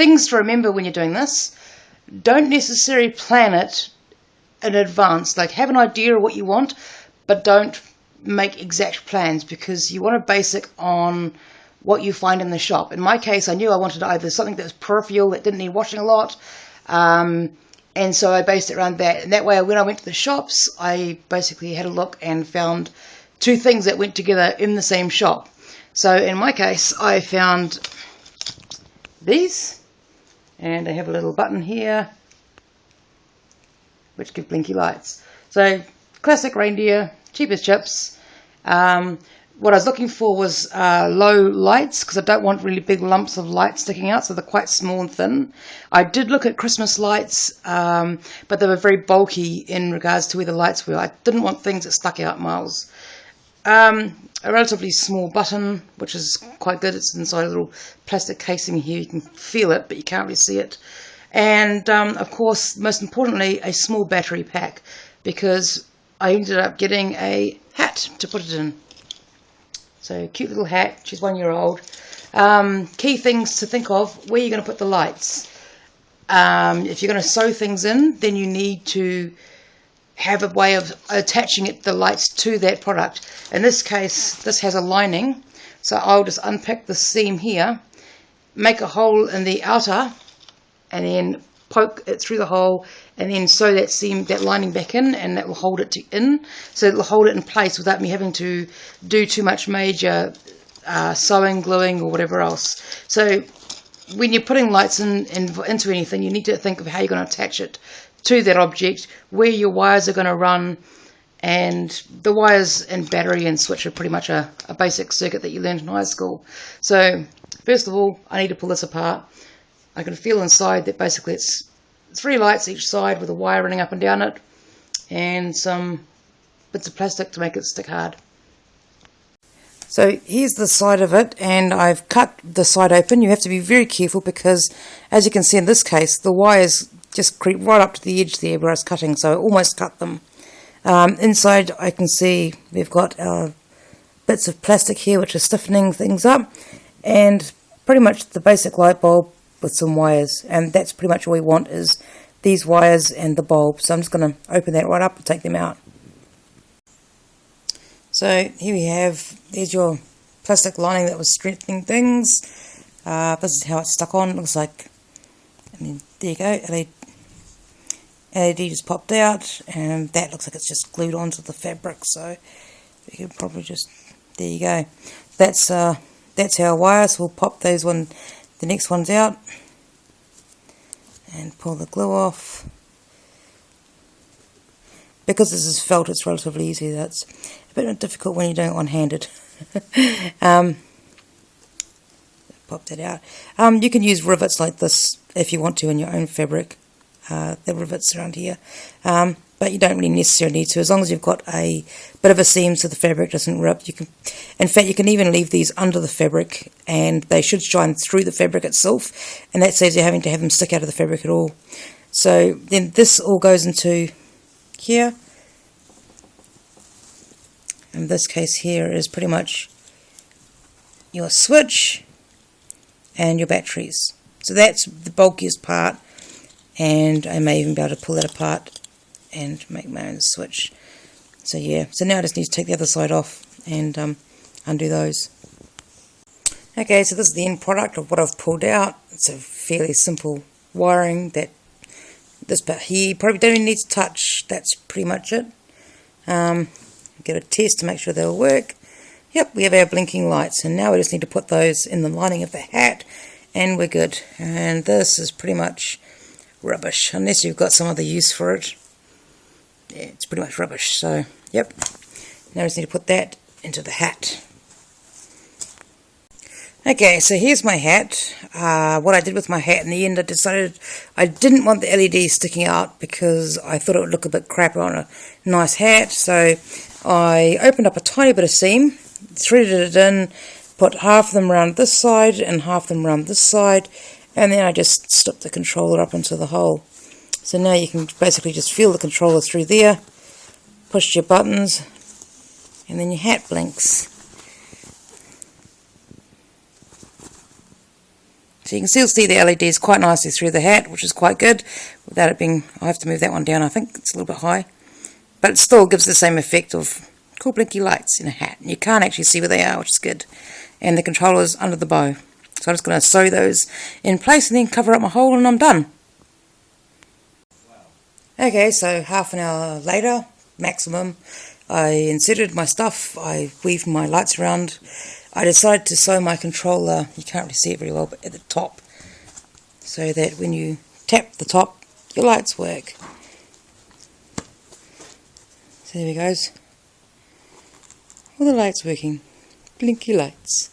things to remember when you're doing this: don't necessarily plan it in advance. Like, have an idea of what you want, but don't make exact plans, because you want to base it on what you find in the shop. In my case, I knew I wanted either something that was peripheral, that didn't need washing a lot, and so I based it around that. And that way, when I went to the shops, I basically had a look and found two things that went together in the same shop. So in my case, I found these, and they have a little button here which give blinky lights. So classic reindeer, cheap as chips. What I was looking for was low lights, because I don't want really big lumps of light sticking out, so they're quite small and thin. I did look at Christmas lights, but they were very bulky in regards to where the lights were. I didn't want things that stuck out miles. A relatively small button, which is quite good. It's inside a little plastic casing here. You can feel it, but you can't really see it. And of course, most importantly, a small battery pack, because I ended up getting a hat to put it in. So, cute little hat. She's 1 year old. Key things to think of: where you're going to put the lights. If you're going to sew things in, then you need to have a way of attaching the lights to that product. In this case, this has a lining, so I'll just unpick the seam here, make a hole in the outer, and then poke it through the hole, and then sew that seam, that lining back in, and that will hold it in. So it will hold it in place without me having to do too much major sewing, gluing, or whatever else. So when you're putting lights into anything, you need to think of how you're going to attach it to that object, where your wires are going to run, and the wires and battery and switch are pretty much a basic circuit that you learned in high school. So first of all, I need to pull this apart. I can feel inside that basically it's 3 lights each side with a wire running up and down it, and some bits of plastic to make it stick hard. So here's the side of it, and I've cut the side open. You have to be very careful, because as you can see in this case, the wires just creep right up to the edge there where I was cutting, so I almost cut them. Inside I can see we've got bits of plastic here which are stiffening things up, and pretty much the basic light bulb with some wires, and that's pretty much all we want, is these wires and the bulb. So I'm just going to open that right up and take them out. So here we have, there's your plastic lining that was strengthening things. This is how it's stuck on. It looks like, and then there you go, LED just popped out, and that looks like it's just glued onto the fabric, so you can probably just, there you go. That's our wire, so we'll pop those the next ones out, and pull the glue off. Because this is felt, it's relatively easy. That's a bit difficult when you're doing it one-handed. Pop that out. You can use rivets like this if you want to in your own fabric. The rivets around here. But you don't really necessarily need to, as long as you've got a bit of a seam so the fabric doesn't rip. You can, in fact, you can even leave these under the fabric, and they should shine through the fabric itself, and that saves you having to have them stick out of the fabric at all. So then this all goes into here, and this case here is pretty much your switch and your batteries. So that's the bulkiest part, and I may even be able to pull that apart and make my own switch. So yeah, so now I just need to take the other side off and undo those. Okay, so this is the end product of what I've pulled out. It's a fairly simple wiring. That this bit here you probably don't even need to touch. That's pretty much it. Get a test to make sure they'll work. Yep, we have our blinking lights, and now we just need to put those in the lining of the hat, and we're good. And this is pretty much rubbish, unless you've got some other use for it. Yeah, it's pretty much rubbish. So, yep. Now we just need to put that into the hat. Okay, so here's my hat. What I did with my hat in the end, I decided I didn't want the LEDs sticking out because I thought it would look a bit crap on a nice hat. So I opened up a tiny bit of seam, threaded it in, put half of them around this side and half of them around this side, and then I just slipped the controller up into the hole. So now you can basically just feel the controller through there, push your buttons, and then your hat blinks. So you can still see the LEDs quite nicely through the hat, which is quite good, without it being, I have to move that one down, I think it's a little bit high. But it still gives the same effect of cool blinky lights in a hat. You can't actually see where they are, which is good. And the controller's under the bow. So I'm just going to sew those in place and then cover up my hole and I'm done. Okay, so half an hour later, maximum, I inserted my stuff, I weaved my lights around. I decided to sew my controller, you can't really see it very well, but at the top, so that when you tap the top, your lights work. So there we goes. All the lights working. Blinky lights.